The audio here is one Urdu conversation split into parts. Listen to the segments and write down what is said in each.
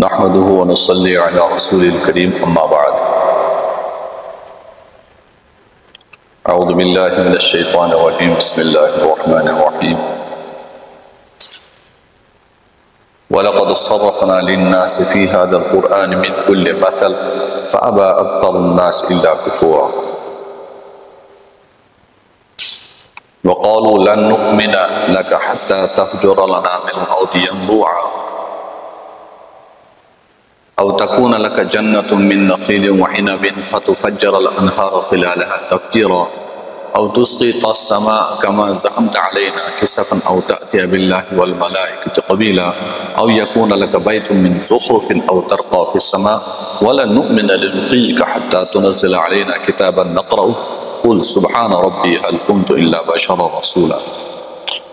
نحمده ونصلي على رسول الكريم أما بعد. أعوذ بالله من الشيطان الرجيم. بسم الله الرحمن الرحيم. ولقد صرفنا للناس في هذا القرآن من كل مثل فأبى أكثر الناس إلا كفورا. وقالوا لن نؤمن لك حتى تفجر لنا من الأرض ينبوعا أو تكون لك جنة من نخيل وعنب فتفجر الأنهار خلالها تفجيرا أو تسقط السماء كما زعمت علينا كسفا أو تأتي بالله والملائكة قبيلا أو يكون لك بيت من زخرف أو ترقى في السماء ولن نؤمن لرقيك حتى تنزل علينا كتابا نقرأه قل سبحان ربي هل كنت إلا بشرا رسولا.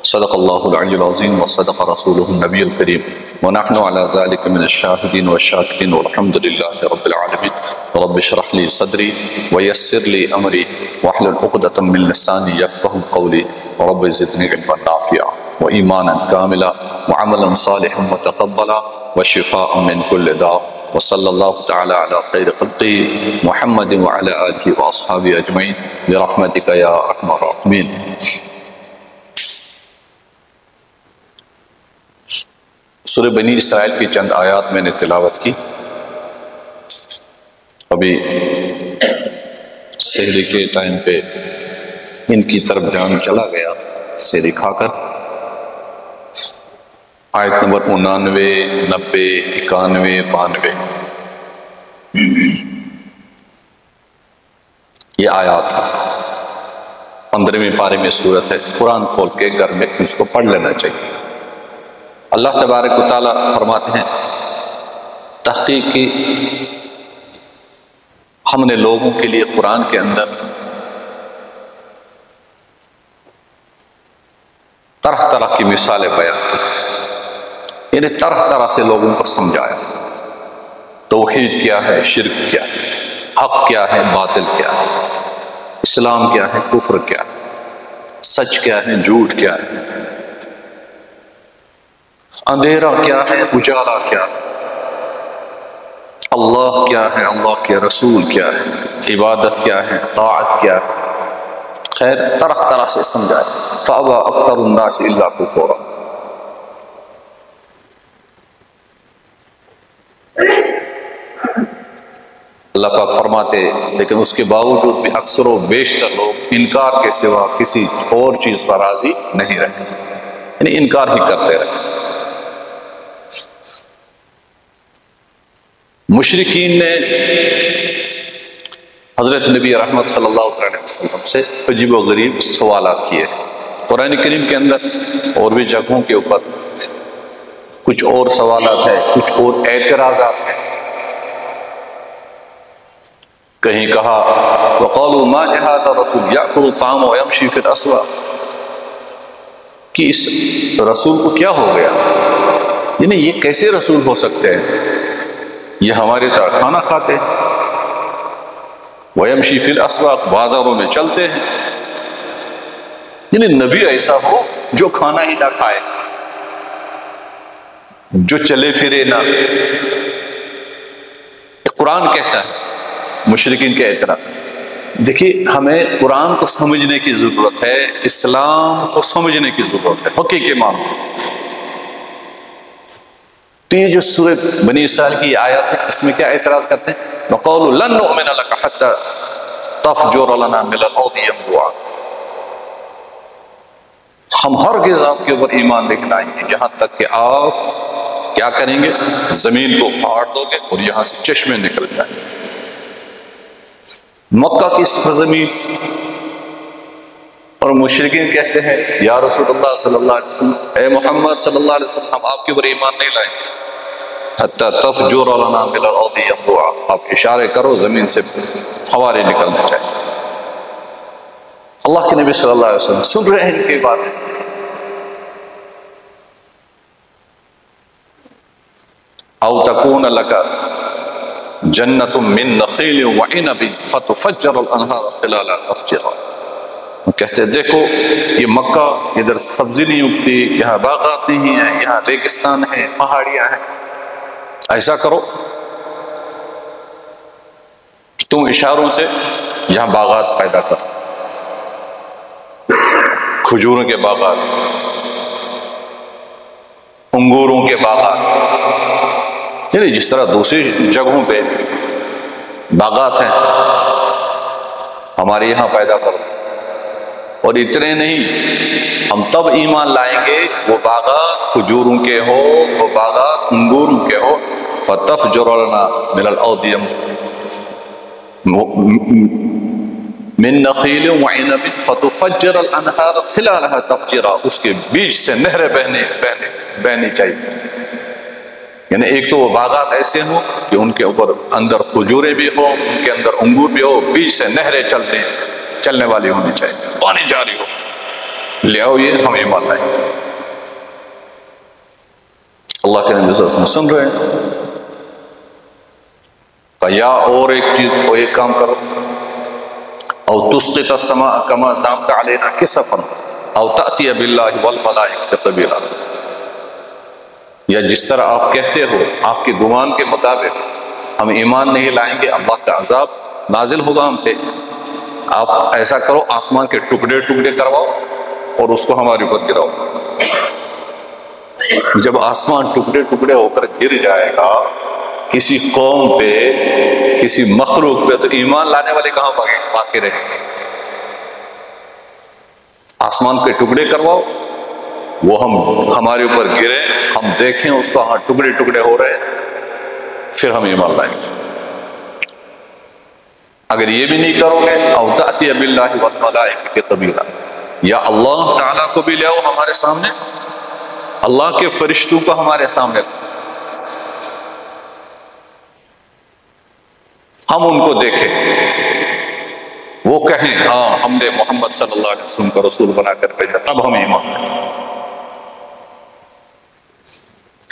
صدق الله العلي العظيم وصدق رسوله النبي الكريم ونحن على ذلك من الشاهدين والشاكرين والحمد لله رب العالمين. رب اشرح لي صدري ويسر لي أمري واحلل عقدة من لساني يفقهوا قولي ورب زدني علما نافعا وإيمانا كاملا وعملا صالحا متقبلا وشفاء من كل داء. وصلى الله تعالى على خير خلقه محمد وعلى آله وأصحابه أجمعين برحمتك يا أرحم الراحمين. سورہ بنی اسرائیل کی چند آیات میں نے تلاوت کی. ابھی سحری کے ٹائم پہ ان کی طرف جان چلا گیا سحری کھا کر. آیت نمبر 89 90 91 92 یہ آیات ہے. 15ویں پارے میں سورت ہے. قرآن کھول کے گھر میں اس کو پڑھ لینا چاہیے. اللہ تبارک و تعالیٰ فرماتے ہیں تحقیق کی ہم نے لوگوں کے لیے قرآن کے اندر طرح طرح کی مثالیں بیان کی، یعنی طرح طرح سے لوگوں کو سمجھایا. توحید کیا ہے، شرک کیا ہے، حق کیا ہے، باطل کیا ہے، اسلام کیا ہے، کفر کیا ہے، سچ کیا ہے، جھوٹ کیا ہے، اندھیرا کیا ہے، اجالا کیا ہے، اللہ کیا ہے، اللہ کے رسول کیا ہے، عبادت کیا ہے، طاعت کیا ہے. خیر طرح طرح سے سمجھائے. فَأَبَى أَكْثَرُ النَّاسِ إِلَّا كُفُورًا. اللہ پاک فرماتے لیکن اس کے باوجود بھی اکثر و بیشتر لوگ انکار کے سوا کسی اور چیز پر راضی نہیں رہے، یعنی انکار ہی کرتے رہے. مشرکین نے حضرت نبی رحمت صلی اللہ علیہ وسلم سے عجیب و غریب سوالات کیے. قرآن کریم کے اندر اور بھی جگہوں کے اوپر کچھ اور سوالات ہیں، کچھ اور اعتراضات ہیں. کہیں کہا وَقَالُوا مَا لِهَذَا الرَّسُولِ يَأْكُلُ الطَّعَامَ وَيَمْشِي فِي الْأَسْوَاقِ کہ اس رسول کو کیا ہو گیا، یعنی یہ کیسے رسول ہو سکتے ہیں، یہ ہمارے طرح کھانا کھاتے ہیں. وَيَمْشِي فِي الْأَسْوَاقِ بازاروں میں چلتے ہیں. یعنی نبی ایسا ہو جو کھانا ہی نہ کھائے، جو چلے پھرے نہ. قرآن کہتا ہے مشرکین کے اعتراض. دیکھیے ہمیں قرآن کو سمجھنے کی ضرورت ہے، اسلام کو سمجھنے کی ضرورت ہے حقیقی معنی. تو یہ جو سورہ بنی اسرائیل کی آیات ہے اس میں کیا اعتراض کرتے ہیں؟ وَقَالُوا لَن نُؤْمِنَ لَكَ حَتَّى تَفْجُرَ لَنَا مِنَ الْأَرْضِ يَنبُوعًا. ہم ہرگز آپ کے اوپر ایمان لے کر آئیں گے یہاں تک کہ آپ کیا کریں گے، زمین کو پھاڑ دو گے اور یہاں سے چشمے نکل جائیں. مکہ کی سرزمین اور مشرکین کہتے ہیں یا رسول اللہ صلی اللہ علیہ وسلم، اے محمد صلی اللہ علیہ وسلم، ہم آپ کے اوپر ایمان نہیں لائیں گے حتی تفجر لنا من الارض ينبوعا. آپ اشارے کرو زمین سے فوارے نکلنے چاہیے. اللہ کے نبی صلی اللہ علیہ وسلم سن رہے ہیں ان کی باتیں. او تکون لک جنت من نخیل وعنب فتفجر الانہار خلالها تفجیرا. کہتے ہیں دیکھو یہ مکہ ادھر سبزی نہیں اگتی، یہاں باغات نہیں ہیں، یہاں ریگستان ہے، پہاڑیاں ہیں. ایسا کرو تم اشاروں سے یہاں باغات پیدا کرو، کھجوروں کے باغات، انگوروں کے باغات، یعنی جس طرح دوسری جگہوں پہ باغات ہیں ہمارے یہاں پیدا کرو۔ اور اتنے نہیں، ہم تب ایمان لائیں گے وہ باغات کھجوروں کے ہو، وہ باغات انگوروں کے ہو، فَتَفْجُرَ لَنَا مِنَ الْأَرْضِ مِن نَخِيلٍ وَعِنَبٍ فَتُفَجِّرَ الْأَنْهَارَ خِلَالَهَا تَفْجِيرًا، اس کے بیچ سے نہریں بہنی چاہیے۔ یعنی ایک تو وہ باغات ایسے ہوں کہ ان کے اوپر اندر کھجوریں بھی ہو، ان کے اندر انگور بھی ہو، بیچ سے نہریں چلنے والی ہونی چاہیے، پانی جاری ہو۔ لے آؤ یہ ہم ایمان لائیں۔ اللہ کے نبی صلی اللہ علیہ وسلم سن رہے ہیں، یا اور ایک چیز کو ایک کام کرو، او تسقط السماء كما زعمت علينا كسفا او تأتي بالله والملائكة قبيلا، یا جس طرح آپ کہتے ہو آپ کے گمان کے مطابق ہم ایمان نہیں لائیں گے، اللہ کا عذاب نازل ہوگا ہم پہ، آپ ایسا کرو آسمان کے ٹکڑے ٹکڑے کرواؤ اور اس کو ہمارے اوپر گراؤ۔ جب آسمان ٹکڑے ٹکڑے ہو کر گر جائے گا کسی قوم پہ، کسی مخلوق پہ، تو ایمان لانے والے کہاں باقی رہیں گے؟ آسمان کے ٹکڑے کرواؤ، وہ ہمارے اوپر گرے، ہم دیکھیں اس کو، ہاں ٹکڑے ٹکڑے ہو رہے ہیں، پھر ہم ایمان لائیں گے۔ اگر یہ بھی نہیں کرو گے، او تأتی باللہ والملائکۃ قبیلا، یا اللہ تعالیٰ کو بھی لے آؤ ہمارے سامنے، اللہ کے فرشتوں کو ہمارے سامنے، ہم ان کو دیکھیں، وہ کہیں ہاں ہم نے محمد صلی اللہ علیہ وسلم کو رسول بنا کر بھیجا، تب ہم ایمان لائیں۔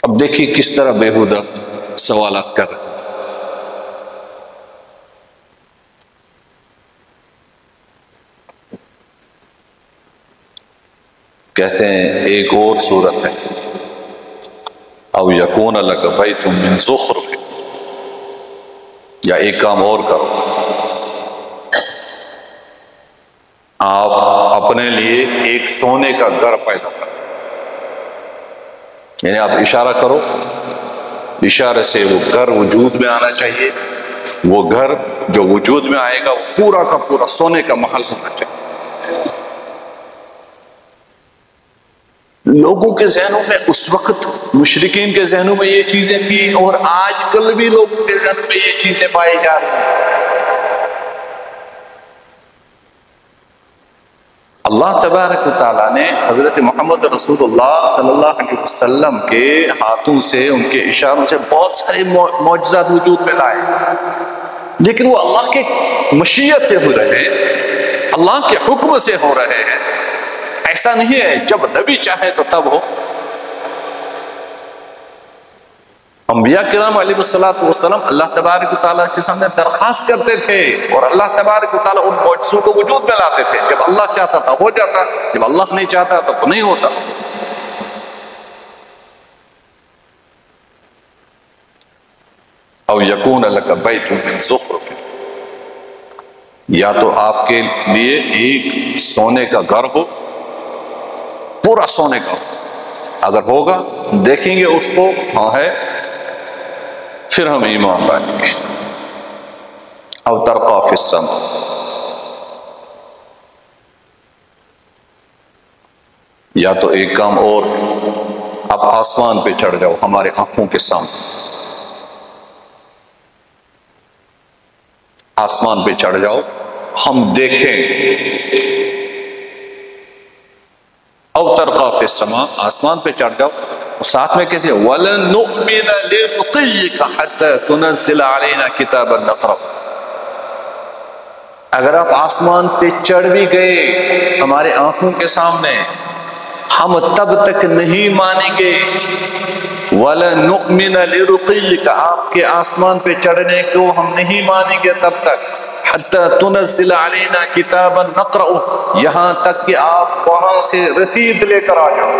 اب دیکھیے کس طرح بےہودہ سوالات کر رہے ہیں۔ کہتے ہیں ایک اور صورت ہے، او یکون لک بیت من زخرف، یا ایک کام اور کرو، آپ اپنے لیے ایک سونے کا گھر پیدا کرو، یعنی آپ اشارہ کرو، اشارے سے وہ گھر وجود میں آنا چاہیے، وہ گھر جو وجود میں آئے گا وہ پورا کا پورا سونے کا محل ہونا چاہیے۔ لوگوں کے ذہنوں میں اس وقت، مشرکین کے ذہنوں میں یہ چیزیں تھیں، اور آج کل بھی لوگوں کے ذہنوں میں یہ چیزیں پائی جا رہی ہیں۔ اللہ تبارک و تعالیٰ نے حضرت محمد رسول اللہ صلی اللہ علیہ وسلم کے ہاتھوں سے، ان کے اشاروں سے بہت سارے معجزات وجود میں لائے، لیکن وہ اللہ کے مشیت سے ہو رہے ہیں، اللہ کے حکم سے ہو رہے ہیں۔ ایسا نہیں ہے جب نبی چاہے تو تب ہو۔ انبیاء کرام علیہ السلام اللہ تبارک و تعالیٰ کے سامنے درخواست کرتے تھے، اور اللہ تبارک و تعالیٰ ان معجزوں کو وجود میں لاتے تھے۔ جب اللہ چاہتا تھا ہو جاتا، جب اللہ نہیں چاہتا تو نہیں ہوتا۔ او یکون لک بیت من زخرف، یا تو آپ کے لیے ایک سونے کا گھر ہو، پورا سونے کا ہو، اگر ہوگا ہم دیکھیں گے اس کو، ہاں ہے، پھر ہم ایمان لائیں گے۔ او ترقی فی السماء، یا تو ایک کام اور، آپ آسمان پہ چڑھ جاؤ ہمارے آنکھوں کے سامنے، آسمان پہ چڑھ جاؤ ہم دیکھیں۔ او ترقی فی السماء، آسمان پہ چڑھ جاؤ، اور ساتھ میں کہتے ہیں وَلَن نُؤْمِنَ لِرُقِيِّكَ حَتَّى تُنَزِّلَ عَلَيْنَا كِتَابًا نَقْرَأُهُ، اگر آپ آسمان پہ چڑھ بھی گئے ہمارے آنکھوں کے سامنے، ہم تب تک نہیں مانیں گے۔ وَلَن نُؤْمِنَ لِرُقِيِّكَ، آپ کے آسمان پہ چڑھنے کو ہم نہیں مانیں گے تب تک، حَتَّى تُنَزِّلَ عَلَيْنَا كِتَابًا نَقْرَأُهُ، یہاں تک کہ آپ وہاں سے رسید لے کر آ جاؤ۔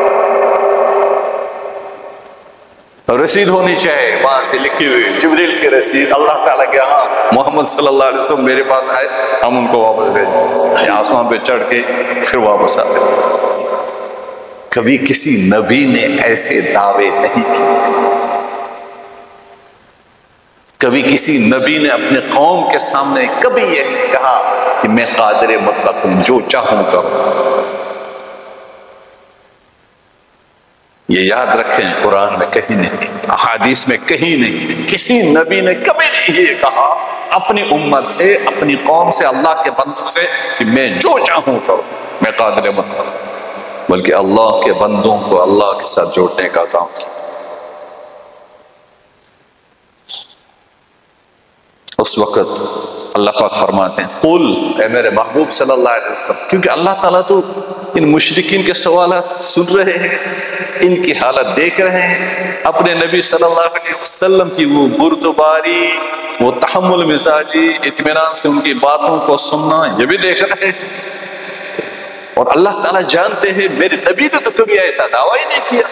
رسید ہونی چاہیے وہاں سے لکھی ہوئی جبریل کی رسید، اللہ تعالیٰ کے ہاں محمد صلی اللہ علیہ وسلم میرے پاس آئے، ہم ان کو واپس بھیجیں، آسمان پہ چڑھ کے پھر واپس آتے۔ کبھی کسی نبی نے ایسے دعوے نہیں کیے، کبھی کسی نبی نے اپنے قوم کے سامنے کبھی یہ نہیں کہا کہ میں قادر مطلق ہوں، جو چاہوں کروں۔ یہ یاد رکھیں، قرآن میں کہیں نہیں، احادیث میں کہیں نہیں، کسی نبی نے کبھی نہیں یہ کہا اپنی امت سے، اپنی قوم سے، اللہ کے بندوں سے کہ میں جو چاہوں کروں، میں قادر مطلق ہوں، بلکہ اللہ کے بندوں کو اللہ کے ساتھ جوڑنے کا کام کیا۔ اس وقت اللہ پاک فرماتے ہیں قل، اے میرے محبوب صلی اللہ علیہ وسلم، کیونکہ اللہ تعالیٰ تو ان مشرکین کے سوالات سن رہے ہیں، ان کی حالت دیکھ رہے ہیں، اپنے نبی صلی اللہ علیہ وسلم کی وہ بردباری، وہ تحمل مزاجی، اطمینان سے ان کی باتوں کو سننا، یہ بھی دیکھ رہے ہیں۔ اور اللہ تعالیٰ جانتے ہیں میرے نبی نے تو کبھی ایسا دعویٰ ہی نہیں کیا،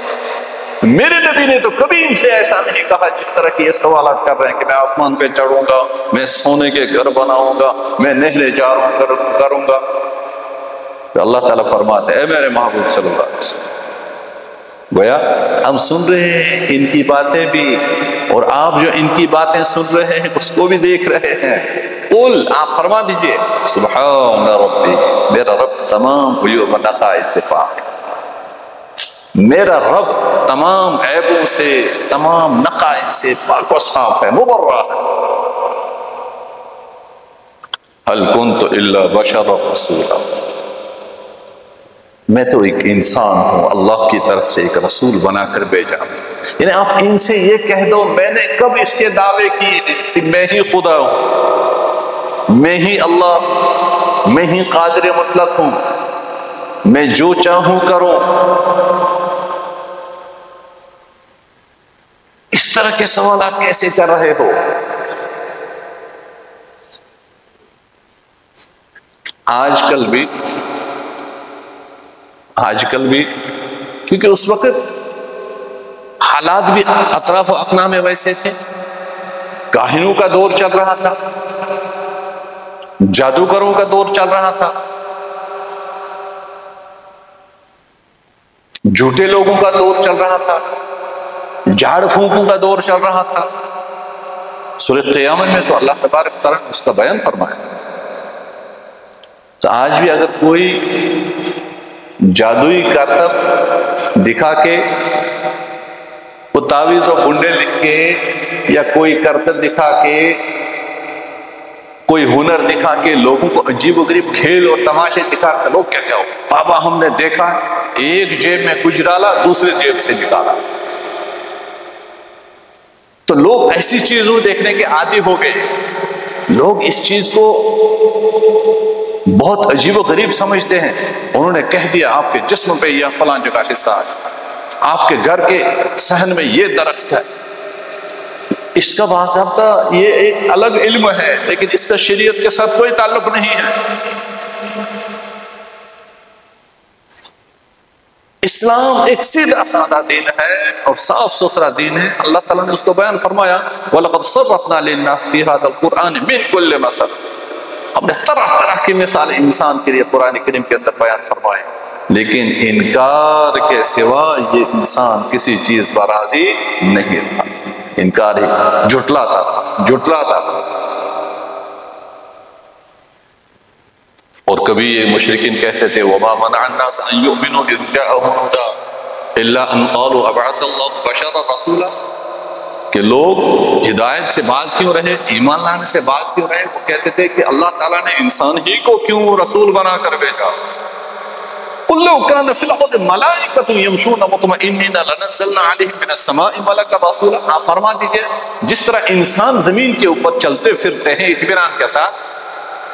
میرے نبی نے تو کبھی ان سے ایسا نہیں کہا جس طرح کی یہ سوالات کر رہے ہیں کہ میں آسمان پہ چڑھوں گا، میں سونے کے گھر بناؤں گا، میں نہریں جاروں کروں گا۔ تو اللہ تعالیٰ فرماتے ہیں اے میرے محبوب صلی اللہ علیہ وسلم، گویا ہم سن رہے ہیں ان کی باتیں بھی، اور آپ جو ان کی باتیں سن رہے ہیں اس کو بھی دیکھ رہے ہیں۔ قل، آپ فرما دیجئے سبحان ربی، میرا رب تمام عیوب و نقائص سے پاک ہے، میرا رب تمام عیبوں سے، تمام نقائص سے پاک و صاف ہے، مبرہ ہے۔ هل كنت الا بشر رسولا، میں تو ایک انسان ہوں، اللہ کی طرف سے ایک رسول بنا کر بھیجا۔ یعنی آپ ان سے یہ کہہ دو میں نے کب اس کے دعوے کیے کہ میں ہی خدا ہوں، میں ہی اللہ، میں ہی قادر مطلق ہوں، میں جو چاہوں کروں۔ اس طرح کے سوالات کیسے کر رہے ہو؟ آج کل بھی کیونکہ اس وقت حالات بھی اطراف و اقناع میں ویسے تھے، کاہنوں کا دور چل رہا تھا، جادوگروں کا دور چل رہا تھا، جھوٹے لوگوں کا دور چل رہا تھا، جھاڑ پھونکوں کا دور چل رہا تھا۔ سورۃ قیامت میں تو اللہ تبارک تعالیٰ نے اس کا بیان فرمایا۔ تو آج بھی اگر کوئی جادوئی کرتب دکھا کے، وہ تعویذ و گنڈے لکھ کے، یا کوئی کرتب دکھا کے، کوئی ہنر دکھا کے لوگوں کو عجیب و غریب کھیل اور تماشے دکھا کے لوگ کہتے ہو بابا ہم نے دیکھا، ایک جیب میں کچھ ڈالا دوسرے جیب سے نکالا۔ تو لوگ ایسی چیزوں دیکھنے کے عادی ہو گئے، لوگ اس چیز کو بہت عجیب و غریب سمجھتے ہیں۔ انہوں نے کہہ دیا آپ کے جسم پہ یہ فلاں جگہ حصہ ہے، آپ کے گھر کے صحن میں یہ درخت ہے۔ اس کا باضابطہ یہ ایک الگ علم ہے، لیکن اس کا شریعت کے ساتھ کوئی تعلق نہیں ہے۔ اسلام ایک سیدھا سادہ دین ہے اور صاف ستھرا دین ہے۔ اللہ تعالیٰ نے اس کو بیان فرمایا وَلَقَدْ صَرَّفْنَا لِلنَّاسِ فِي هَذَا الْقُرْآنِ مِنْ كُلِّ مَثَلٍ، ہم نے طرح طرح کی مثال انسان کے لیے قرآن کریم کے اندر بیان فرمائے، لیکن انکار کے سوا یہ انسان کسی چیز پر راضی نہیں رہا، انکار ہی جھٹلاتا تھا۔ اور کبھی یہ مشرکین کہتے تھے وَمَا مَنَعَ النَّاسَ أَن يُؤْمِنُوا إِذْ جَاءَهُمُ الْهُدَىٰ إِلَّا أَن قَالُوا أَبْعَثَ اللَّهُ بَشَرًا رَسُولًا، کہ لوگ ہدایت سے باز کیوں رہے، ایمان لانے سے باز کیوں رہے؟ وہ کہتے تھے کہ اللہ تعالیٰ نے انسان ہی کو کیوں رسول بنا کر بھیجا۔ قُلْ لَوْ كَانَ فِي الْأَرْضِ مَلَائِكَةٌ يَمْشُونَ مُطْمَئِنِّينَ لَنَزَّلْنَا عَلَيْهِم مِّنَ السَّمَاءِ مَلَكًا رَّسُولًا، آپ فرما دیجئے جس طرح انسان زمین کے اوپر چلتے پھرتے ہیں اطمینان کے ساتھ،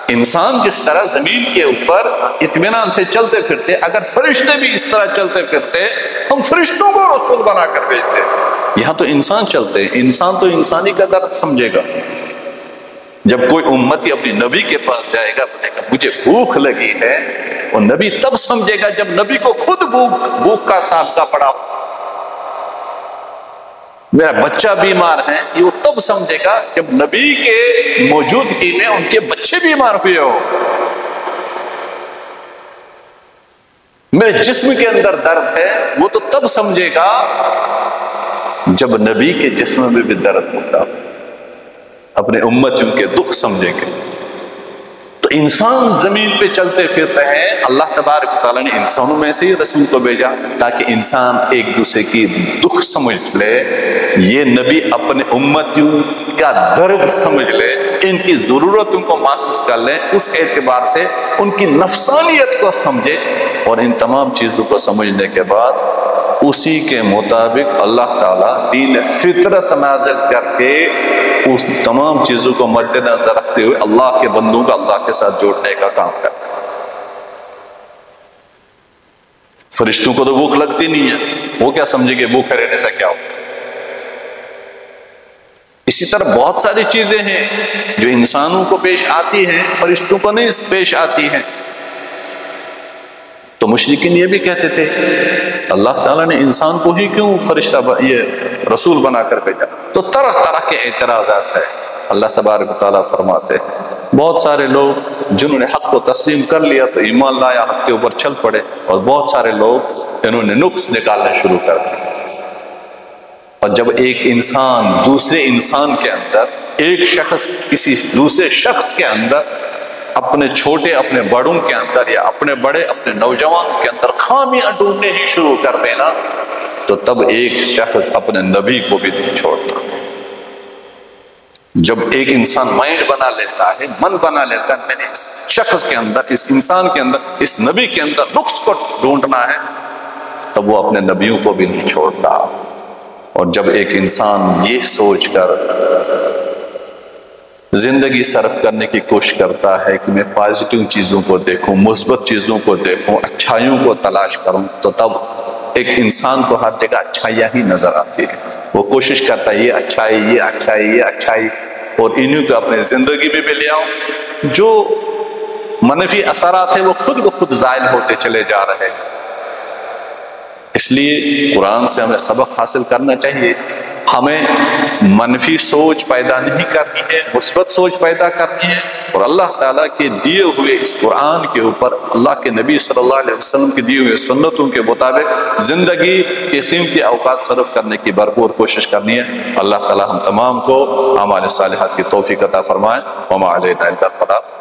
انسان جس طرح زمین کے اوپر اطمینان سے چلتے پھرتے، اگر فرشتے بھی اس طرح چلتے پھرتے ہم فرشتوں کو رسول بنا کر بھیجتے۔ یہاں تو انسان چلتے ہیں، انسان تو انسانی کا درد سمجھے گا۔ جب کوئی امتی اپنی نبی کے پاس جائے گا بولے گا مجھے بھوک لگی ہے، وہ نبی تب سمجھے گا جب نبی کو خود بھوک کا سابقہ پڑا ہو۔ میرا بچہ بیمار ہے، یہ وہ تب سمجھے گا جب نبی کے موجودگی میں ان کے بچے بیمار ہوئے ہو۔ میرے جسم کے اندر درد ہے، وہ تو تب سمجھے گا جب نبی کے جسم میں بھی درد ہوتا، اپنے امتیوں کے دکھ سمجھیں گے۔ تو انسان زمین پہ چلتے پھر رہے ہیں، اللہ تبارک و تعالیٰ نے انسانوں میں سے ہی رسول کو بھیجا تاکہ انسان ایک دوسرے کی دکھ سمجھ لے، یہ نبی اپنے امتیوں کا درد سمجھ لے، ان کی ضرورتوں کو محسوس کر لیں، اس اعتبار سے ان کی نفسانیت کو سمجھے، اور ان تمام چیزوں کو سمجھنے کے بعد اسی کے مطابق اللہ تعالیٰ دین فطرت نازل کر کے اس تمام چیزوں کو مد نظر رکھتے ہوئے اللہ کے بندوں کو اللہ کے ساتھ جوڑنے کا کام کرتا ہے۔ فرشتوں کو تو بھوک لگتی نہیں ہے، وہ کیا سمجھے کہ بھوکے رہنے سے کیا ہوگا۔ اسی طرح بہت ساری چیزیں ہیں جو انسانوں کو پیش آتی ہیں، فرشتوں کو نہیں پیش آتی ہیں۔ تو مشرکین یہ بھی کہتے تھے اللہ تعالیٰ نے انسان کو ہی کیوں فرشتہ یہ رسول بنا کر بھیجا؟ تو طرح طرح کے اعتراضات ہیں۔ اللہ تبارک و تعالیٰ فرماتے ہیں بہت سارے لوگ جنہوں نے حق کو تسلیم کر لیا تو ایمان لایا، حق کے اوپر چل پڑے، اور بہت سارے لوگ انہوں نے نقص نکالنے شروع کر دیے۔ اور جب ایک انسان دوسرے انسان کے اندر، ایک شخص کسی دوسرے شخص کے اندر، اپنے چھوٹے اپنے بڑوں کے اندر، یا اپنے بڑے اپنے نوجوانوں کے اندر خامیاں ڈھونڈنے ہی شروع کر دینا، تو تب ایک شخص اپنے نبی کو بھی نہیں چھوڑتا۔ جب ایک انسان مائنڈ بنا لیتا ہے، من بنا لیتا ہے میں نے اس شخص کے اندر، اس انسان کے اندر، اس نبی کے اندر نقص کو ڈھونڈنا ہے، تب وہ اپنے نبیوں کو بھی نہیں چھوڑتا۔ اور جب ایک انسان یہ سوچ کر زندگی صرف کرنے کی کوشش کرتا ہے کہ میں پازیٹیو چیزوں کو دیکھوں، مثبت چیزوں کو دیکھوں، اچھائیوں کو تلاش کروں، تو تب ایک انسان کو ہر جگہ اچھائیاں ہی نظر آتی ہے۔ وہ کوشش کرتا ہے یہ اچھائی، یہ اچھائی، یہ اچھائی، اور انہوں کو اپنے زندگی میں بھی لے آؤں۔ جو منفی اثرات ہیں وہ خود بخود زائل ہوتے چلے جا رہے ہیں۔ اس لیے قرآن سے ہمیں سبق حاصل کرنا چاہیے، ہمیں منفی سوچ پیدا نہیں کرنی ہے، مثبت سوچ پیدا کرنی ہے، اور اللہ تعالیٰ کے دیے ہوئے اس قرآن کے اوپر، اللہ کے نبی صلی اللہ علیہ وسلم کے دیے ہوئے سنتوں کے مطابق زندگی کے قیمتی اوقات صرف کرنے کی بھرپور کوشش کرنی ہے۔ اللہ تعالیٰ ہم تمام کو اعمال صالحات کی توفیق عطا فرمائے۔ وما علینا الا البلاغ۔